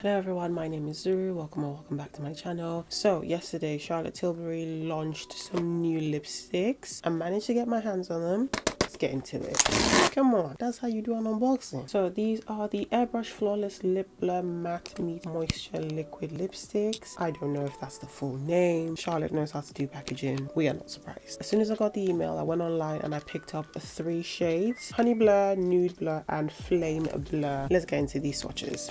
Hello everyone, my name is Zuru. Welcome back to my channel. So yesterday Charlotte Tilbury launched some new lipsticks. I managed to get my hands on them. Let's get into it. Come on, that's how you do an unboxing. So these are the Airbrush Flawless Lip Blur Matte Meet Moisture Liquid Lipsticks. I don't know if that's the full name. Charlotte knows how to do packaging. We are not surprised. As soon as I got the email, I went online and I picked up 3 shades: Honey Blur, Nude Blur, and Flame Blur. Let's get into these swatches.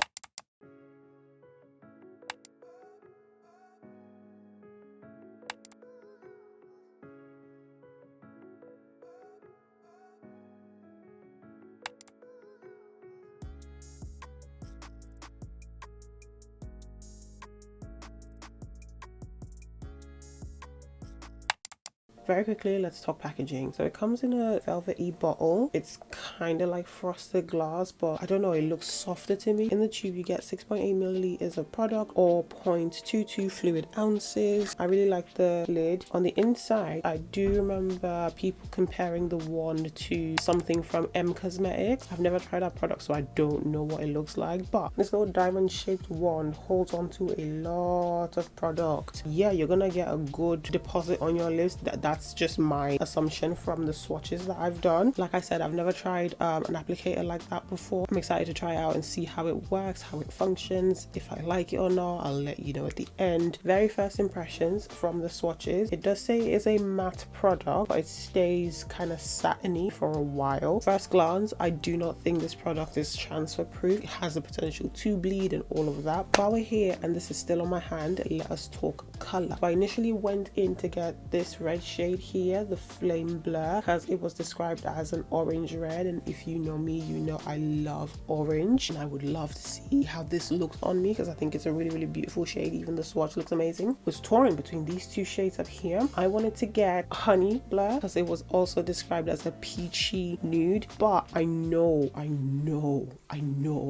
Very quickly, let's talk packaging. So it comes in a velvety bottle. It's kind of like frosted glass, but I don't know, it looks softer to me. In the tube, you get 6.8 milliliters of product or 0.22 fluid ounces. I really like the lid. On the inside, I do remember people comparing the wand to something from M Cosmetics. I've never tried that product, so I don't know what it looks like, but this little diamond shaped wand holds on to a lot of product. Yeah, you're gonna get a good deposit on your lips. That's just my assumption from the swatches that I've done. Like I said, I've never tried an applicator like that before. I'm excited to try it out and see how it works, how it functions. If I like it or not, I'll let you know at the end. Very first impressions from the swatches. It does say it's a matte product, but it stays kind of satiny for a while. First glance, I do not think this product is transfer proof. It has the potential to bleed and all of that. While we're here and this is still on my hand, let us talk color. So I initially went in to get this red shade here, the Flame Blur, because it was described as an orange red, and if you know me, you know I love orange, and I would love to see how this looks on me because I think it's a really beautiful shade. Even the swatch looks amazing. Was torn between these two shades up here. I wanted to get Honey Blur because it was also described as a peachy nude, but I know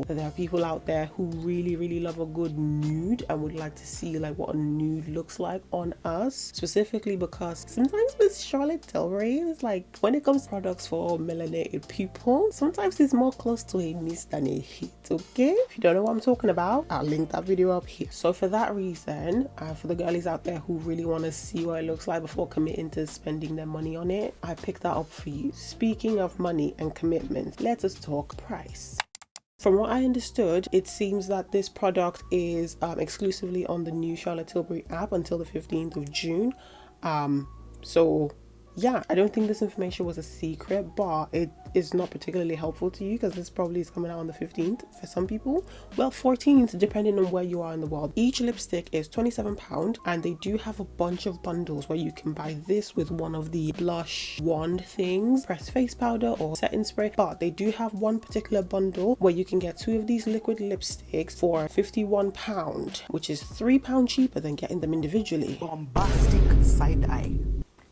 that there are people out there who really love a good nude and would like to see like what a nude looks like on us, specifically because sometimes with Charlotte Tilbury, it's like when it comes to products for melanated people, sometimes it's more close to a miss than a hit. Okay, if you don't know what I'm talking about, I'll link that video up here. So for that reason, for the girlies out there who really want to see what it looks like before committing to spending their money on it, I picked that up for you. Speaking of money and commitment, let us talk price. From what I understood, it seems that this product is exclusively on the new Charlotte Tilbury app until the 15th of June. So yeah, I don't think this information was a secret, but it is not particularly helpful to you because this probably is coming out on the 15th for some people. Well, 14th, depending on where you are in the world. Each lipstick is £27, and they do have a bunch of bundles where you can buy this with one of the blush wand things, pressed face powder or setting spray. But they do have one particular bundle where you can get 2 of these liquid lipsticks for £51, which is £3 cheaper than getting them individually. Bombastic side eye.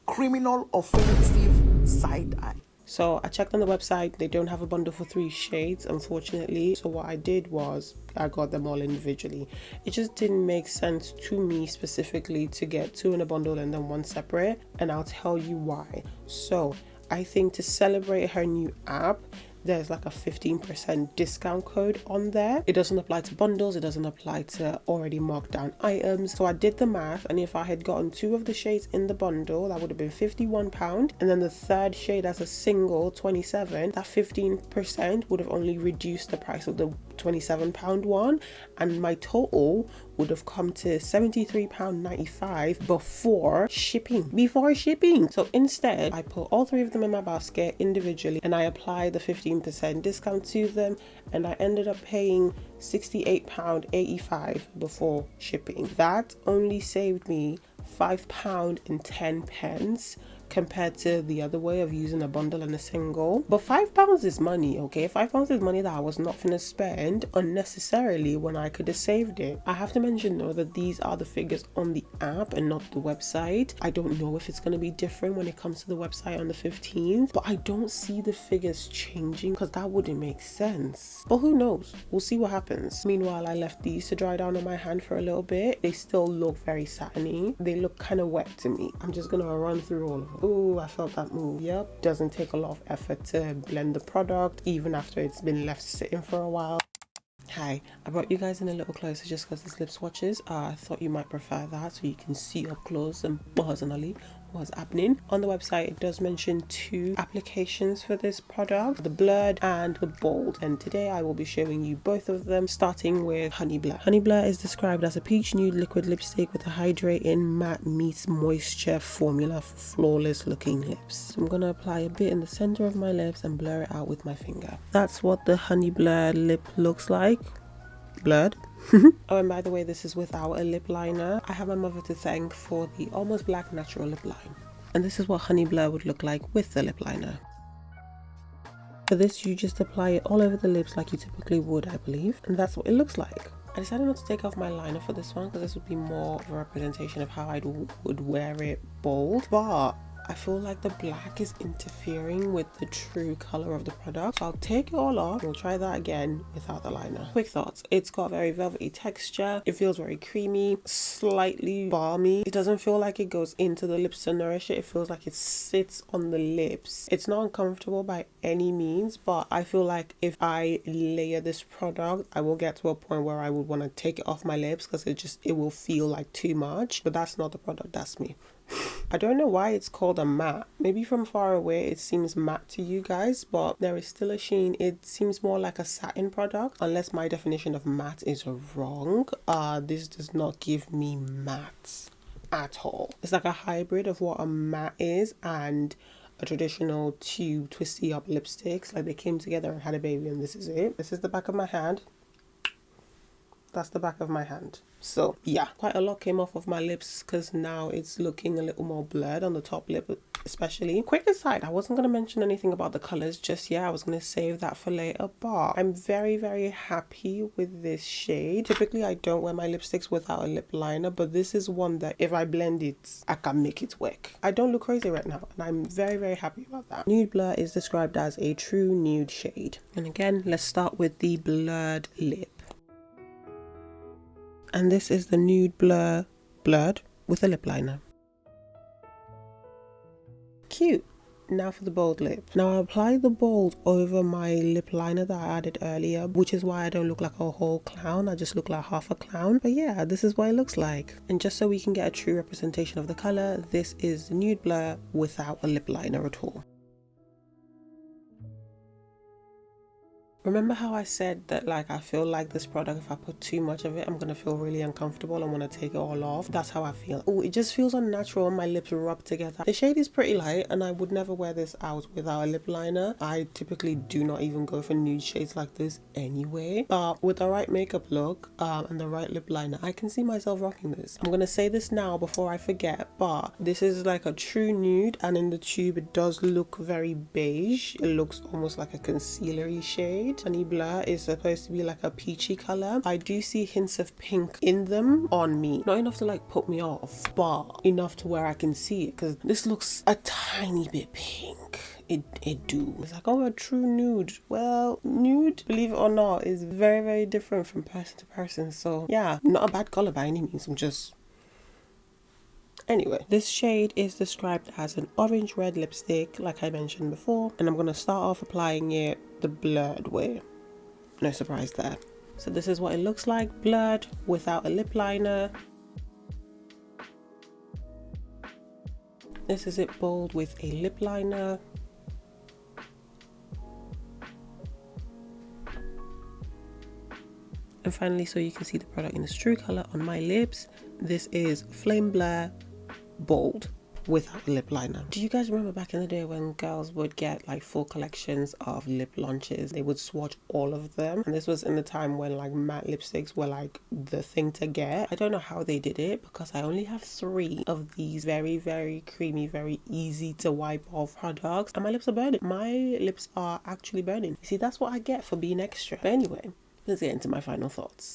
Criminal offensive side eye. So I checked on the website, they don't have a bundle for 3 shades, unfortunately. So what I did was I got them all individually. It just didn't make sense to me specifically to get 2 in a bundle and then 1 separate, and I'll tell you why. So I think to celebrate her new app, there's like a 15% discount code on there. It doesn't apply to bundles, it doesn't apply to already marked down items. So I did the math, and if I had gotten 2 of the shades in the bundle, that would have been £51, and then the 3rd shade as a single, 27. That 15% would have only reduced the price of the £27 one, and my total would have come to £73.95 before shipping. So instead, I put all 3 of them in my basket individually, and I applied the 15% discount to them, and I ended up paying £68.85 before shipping. That only saved me £5.10 compared to the other way of using a bundle and a single. But £5 is money, okay? £5 is money that I was not finna spend unnecessarily when I could have saved it. I have to mention though that these are the figures on the app and not the website. I don't know if it's going to be different when it comes to the website on the 15th, but I don't see the figures changing because that wouldn't make sense. But who knows? We'll see what happens. Meanwhile, I left these to dry down on my hand for a little bit. They still look very satiny. They look kind of wet to me. I'm just gonna run through all of them. Ooh, I felt that move. Yep, doesn't take a lot of effort to blend the product even after it's been left sitting for a while. Hi, I brought you guys in a little closer just because it's lip swatches. I thought you might prefer that so you can see up close and personally what's happening. On the website it does mention 2 applications for this product, the blurred and the bold, and today I will be showing you both of them, starting with Honey Blur. Honey Blur is described as a peach nude liquid lipstick with a hydrating matte meets moisture formula for flawless looking lips. I'm gonna apply a bit in the center of my lips and blur it out with my finger. That's what the Honey Blur lip looks like. Blurred. Oh, and by the way, this is without a lip liner. I have my mother to thank for the almost black natural lip line. And this is what Honey Blur would look like with the lip liner. For this, you just apply it all over the lips like you typically would, I believe. And that's what it looks like. I decided not to take off my liner for this one because this would be more of a representation of how I would wear it bold. But I feel like the black is interfering with the true color of the product, so I'll take it all off. We'll try that again without the liner. Quick thoughts: it's got very velvety texture, it feels very creamy, slightly balmy. It doesn't feel like it goes into the lips to nourish it. It feels like it sits on the lips. It's not uncomfortable by any means, but I feel like if I layer this product, I will get to a point where I would want to take it off my lips because it will feel like too much. But that's not the product, that's me. I don't know why it's called a matte. Maybe from far away it seems matte to you guys, but there is still a sheen. It seems more like a satin product, unless my definition of matte is wrong. This does not give me matte at all. It's like a hybrid of what a matte is and a traditional tube twisty up lipsticks. Like they came together and had a baby, and this is it. This is the back of my hand. That's the back of my hand. So yeah, quite a lot came off of my lips because now it's looking a little more blurred on the top lip especially. Quick aside, I wasn't going to mention anything about the colors just yet. I was going to save that for later, but I'm very happy with this shade. Typically I don't wear my lipsticks without a lip liner, but this is one that if I blend it, I can make it work. I don't look crazy right now, and I'm very happy about that. Nude Blur is described as a true nude shade. And again, let's start with the blurred lip. And this is the Nude Blur blurred with a lip liner. Cute. Now for the bold lip. Now I applied the bold over my lip liner that I added earlier, which is why I don't look like a whole clown. I just look like half a clown. But yeah, this is what it looks like. And just so we can get a true representation of the color, this is Nude Blur without a lip liner at all. Remember how I said that like I feel like this product, if I put too much of it, I'm gonna feel really uncomfortable and want to take it all off? That's how I feel. Oh, it just feels unnatural when my lips rub together. The shade is pretty light and I would never wear this out without a lip liner. I typically do not even go for nude shades like this anyway. But with the right makeup look and the right lip liner, I can see myself rocking this. I'm gonna say this now before I forget, but this is like a true nude, and in the tube it does look very beige. It looks almost like a concealery shade. Honey Blur is supposed to be like a peachy color. I do see hints of pink in them on me. Not enough to like put me off, but enough to where I can see it, because this looks a tiny bit pink. It do. It's like, oh, a true nude. Well, nude, believe it or not, is very different from person to person. So yeah, not a bad color by any means. I'm just... Anyway, this shade is described as an orange red lipstick, like I mentioned before, and I'm going to start off applying it the blurred way. No surprise there. So this is what it looks like, blurred without a lip liner. This is it bold with a lip liner. And finally, so you can see the product in its true color on my lips, this is Flame Blur bold without a lip liner. Do you guys remember back in the day when girls would get like full collections of lip launches? They would swatch all of them, and this was in the time when like matte lipsticks were like the thing to get. I don't know how they did it because I only have 3 of these very creamy, very easy to wipe off products, and my lips are burning. My lips are actually burning. You see, that's what I get for being extra. But anyway, let's get into my final thoughts.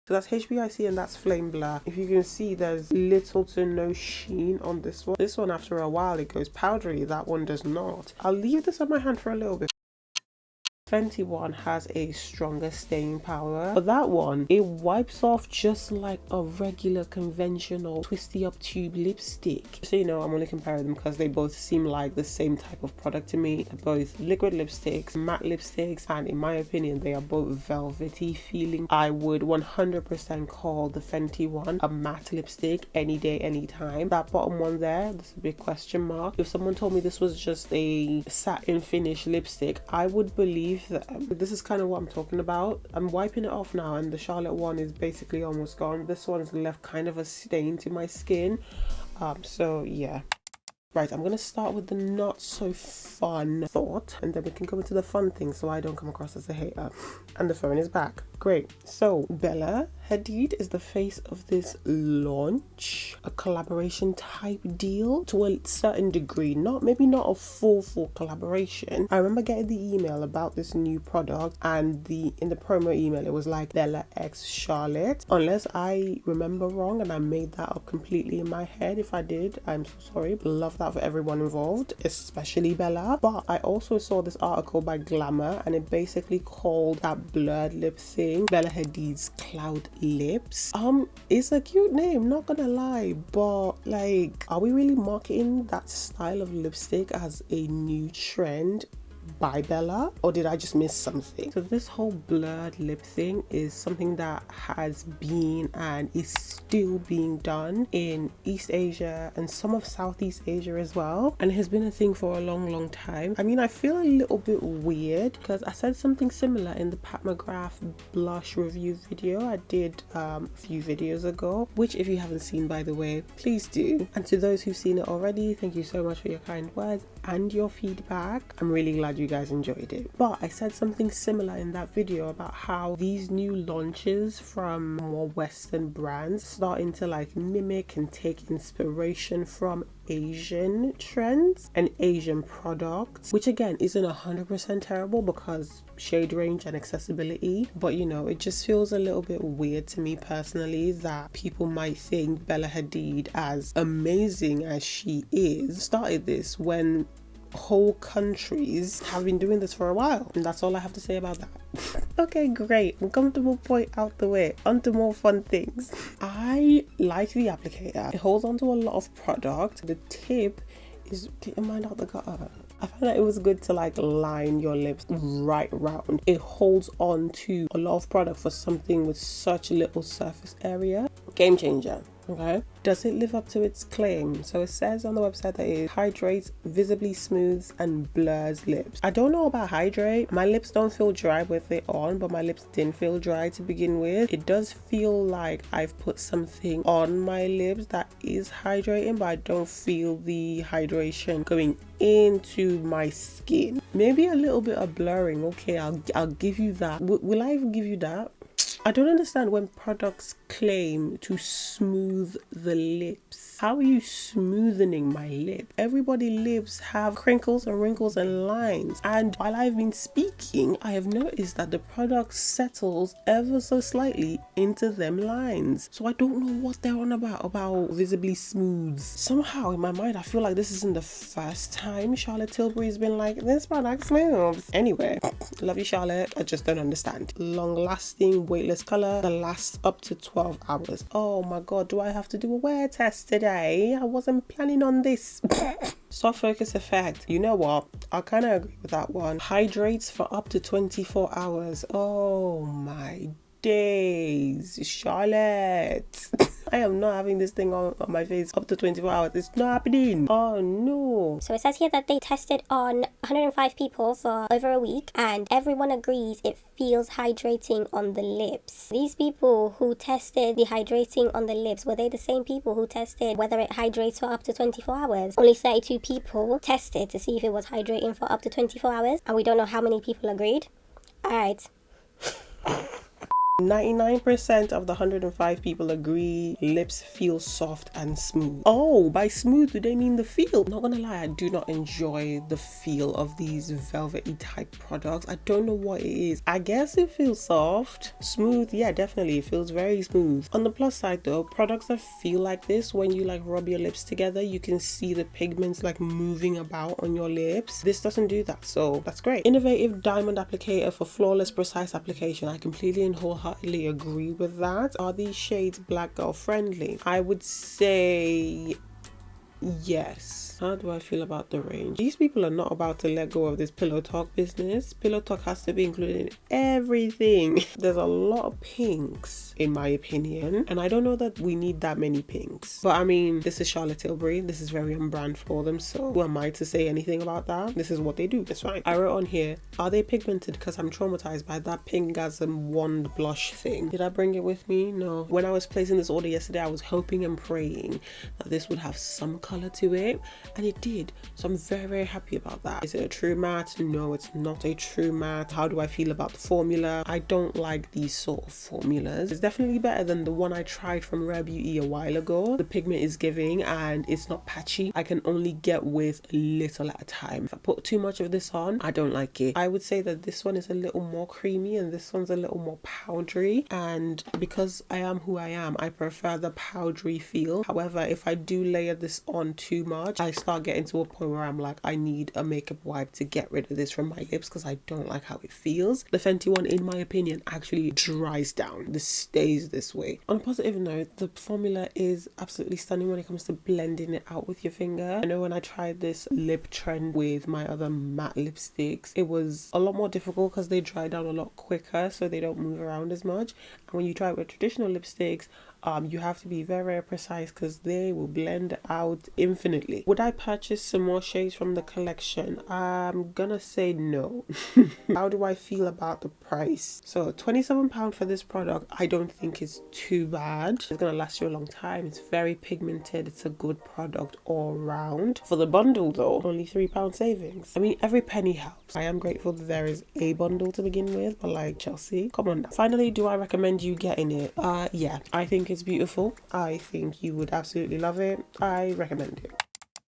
So that's HBIC and that's Flame Blur. If you can see, there's little to no sheen on this one. This one, after a while, it goes powdery. That one does not. I'll leave this on my hand for a little bit. Fenty one has a stronger staying power, but that one, it wipes off just like a regular conventional twisty up tube lipstick. So you know, I'm only comparing them because they both seem like the same type of product to me. They're both liquid lipsticks, matte lipsticks, and in my opinion they are both velvety feeling. I would 100% call the Fenty one a matte lipstick any day, anytime. That bottom one there, that's a big question mark. If someone told me this was just a satin finish lipstick, I would believe that. This is kind of what I'm talking about. I'm wiping it off now and the Charlotte one is basically almost gone. This one's left kind of a stain to my skin. So yeah. Right, I'm going to start with the not so fun thought and then we can go into the fun thing so I don't come across as a hater. And the phone is back. Great. So Bella Hadid is the face of this launch, a collaboration type deal to a certain degree, maybe not a full collaboration. I remember getting the email about this new product and in the promo email it was like Bella x Charlotte. Unless I remember wrong and I made that up completely in my head. If I did, I'm so sorry. Love that for everyone involved, especially Bella. But I also saw this article by Glamour and it basically called that blurred lip thing Bella Hadid's Cloud Lips. It's a cute name, not gonna lie, but like, are we really marketing that style of lipstick as a new trend by Bella, or did I just miss something? So this whole blurred lip thing is something that has been and is still being done in East Asia and some of Southeast Asia as well, and it has been a thing for a long time. I mean, I feel a little bit weird because I said something similar in the Pat McGrath blush review video I did a few videos ago, which if you haven't seen, by the way, please do. And to those who've seen it already, thank you so much for your kind words and your feedback. I'm really glad you guys enjoyed it. But I said something similar in that video about how these new launches from more Western brands starting to like mimic and take inspiration from Asian trends and Asian products, which again isn't 100% terrible because shade range and accessibility, but you know, it just feels a little bit weird to me personally that people might think Bella Hadid, as amazing as she is, started this when whole countries have been doing this for a while. And that's all I have to say about that. Okay, great. Uncomfortable point out the way. On to more fun things. I like the applicator. It holds onto a lot of product. The tip is, am I not the gutter? I found that it was good to like line your lips right round. It holds on to a lot of product for something with such little surface area. Game changer. Okay, does it live up to its claim? So it says on the website that it hydrates, visibly smooths and blurs lips. I don't know about hydrate. My lips don't feel dry with it on, but my lips didn't feel dry to begin with. It does feel like I've put something on my lips that is hydrating, but I don't feel the hydration going into my skin. Maybe a little bit of blurring. Okay, I'll give you that. Will I even give you that? I don't understand when products claim to smooth the lips. How are you smoothing my lip? Everybody's lips have crinkles and wrinkles and lines. And while I've been speaking, I have noticed that the product settles ever so slightly into them lines. So I don't know what they're on about visibly smooths. Somehow in my mind, I feel like this isn't the first time Charlotte Tilbury's been like, this product smooths. Anyway, love you, Charlotte. I just don't understand. Long lasting, weightless color that lasts up to 12 hours. Oh my god, do I have to do a wear test today? I wasn't planning on this. Soft focus effect. You know what? I kind of agree with that one. Hydrates for up to 24 hours. Oh my days, Charlotte. I am not having this thing on my face up to 24 hours. It's not happening. Oh no. So it says here that they tested on 105 people for over a week and everyone agrees it feels hydrating on the lips. These people who tested the hydrating on the lips, were they the same people who tested whether it hydrates for up to 24 hours? Only 32 people tested to see if it was hydrating for up to 24 hours and we don't know how many people agreed. Alright. 99% of the 105 people agree lips feel soft and smooth. Oh, by smooth, do they mean the feel? Not gonna lie, I do not enjoy the feel of these velvety type products. I don't know what it is. I guess it feels soft. Smooth, yeah, definitely. It feels very smooth. On the plus side though, products that feel like this, when you like rub your lips together, you can see the pigments like moving about on your lips. This doesn't do that, so that's great. Innovative diamond applicator for flawless, precise application. I completely and wholeheartedly agree with that. Are these shades black girl friendly? I would say yes. How do I feel about the range? These people are not about to let go of this pillow talk business. Pillow talk has to be included in everything. There's a lot of pinks in my opinion, and I don't know that we need that many pinks, but I mean, this is Charlotte Tilbury. This is very on brand for them, so who am I to say anything about that? This is what they do. It's fine. I wrote on here, are they pigmented? Because I'm traumatized by that Pingasm wand blush thing. Did I bring it with me? No. When I was placing this order yesterday, I was hoping and praying that this would have some color to it, and it did, so I'm very, very happy about that. Is it a true matte? No, it's not a true matte. How do I feel about the formula? I don't like these sort of formulas. It's definitely better than the one I tried from Rare Beauty a while ago. The pigment is giving and it's not patchy. I can only get with little at a time. If I put too much of this on, I don't like it. I would say that this one is a little more creamy and this one's a little more powdery, and because I am who I am, I prefer the powdery feel. However, if I do layer this on too much, I start getting to a point where I'm like, I need a makeup wipe to get rid of this from my lips because I don't like how it feels. The Fenty one, in my opinion, actually dries down. This stays this way. On a positive note, the formula is absolutely stunning when it comes to blending it out with your finger. I know when I tried this lip trend with my other matte lipsticks, it was a lot more difficult because they dry down a lot quicker, so they don't move around as much. And when you try it with traditional lipsticks, you have to be very, very precise because they will blend out infinitely. Would I purchase some more shades from the collection? I'm gonna say no. How do I feel about the price? So £27 for this product, I don't think is too bad. It's gonna last you a long time. It's very pigmented. It's a good product all around. For the bundle though, only £3 savings. I mean, every penny helps. I am grateful that there is a bundle to begin with, but like, Chelsea, come on now. Finally, do I recommend you getting it? Yeah, I think it's beautiful. I think you would absolutely love it. I recommend it.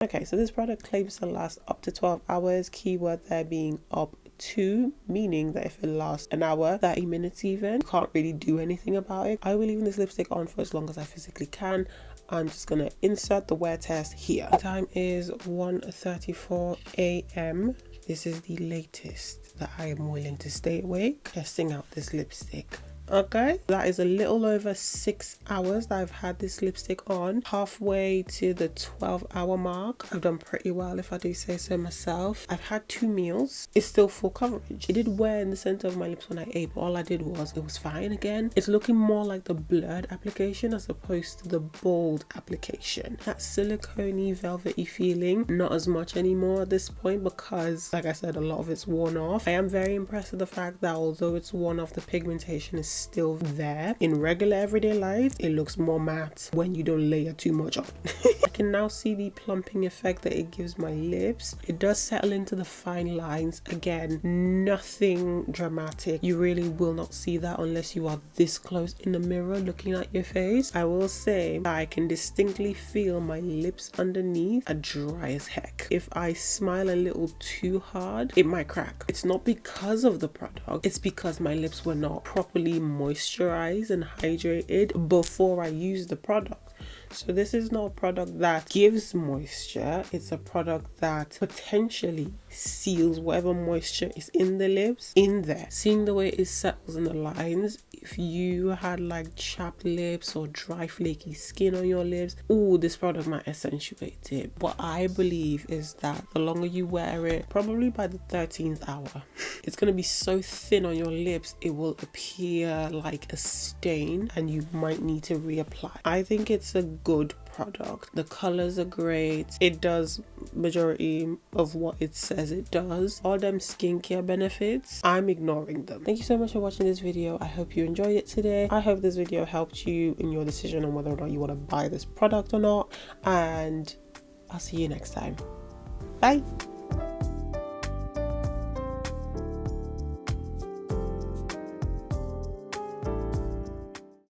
Okay, so this product claims to last up to 12 hours. Keyword there being up to, meaning that if it lasts an hour, 30 minutes even, you can't really do anything about it. I will leave this lipstick on for as long as I physically can. I'm just gonna insert the wear test here. The time is 1:34 a.m. This is the latest that I am willing to stay awake testing out this lipstick. Okay, that is a little over 6 hours that I've had this lipstick on. Halfway to the 12-hour mark. I've done pretty well, if I do say so myself. I've had 2 meals. It's still full coverage. It did wear in the center of my lips when I ate, but all I did was, it was fine again. It's looking more like the blurred application as opposed to the bold application. That silicone-y, velvety feeling, not as much anymore at this point because, like I said, a lot of it's worn off. I am very impressed with the fact that although it's worn off, the pigmentation is still there. In regular everyday life, it looks more matte when you don't layer too much on. I can now see the plumping effect that it gives my lips. It does settle into the fine lines. Again, nothing dramatic. You really will not see that unless you are this close in the mirror looking at your face. I will say that I can distinctly feel my lips underneath are dry as heck. If I smile a little too hard, it might crack. It's not because of the product, it's because my lips were not properly moisturized and hydrated before I used the product. So this is not a product that gives moisture, it's a product that potentially seals whatever moisture is in the lips in there. Seeing the way it settles in the lines, if you had like chapped lips or dry flaky skin on your lips, ooh, this product might accentuate it. What I believe is that the longer you wear it, probably by the 13th hour, it's going to be so thin on your lips it will appear like a stain and you might need to reapply. I think it's a good product. The colors are great. It does majority of what it says it does. All them skincare benefits, I'm ignoring them. Thank you so much for watching this video. I hope you enjoyed it today. I hope this video helped you in your decision on whether or not you want to buy this product or not, and I'll see you next time. Bye.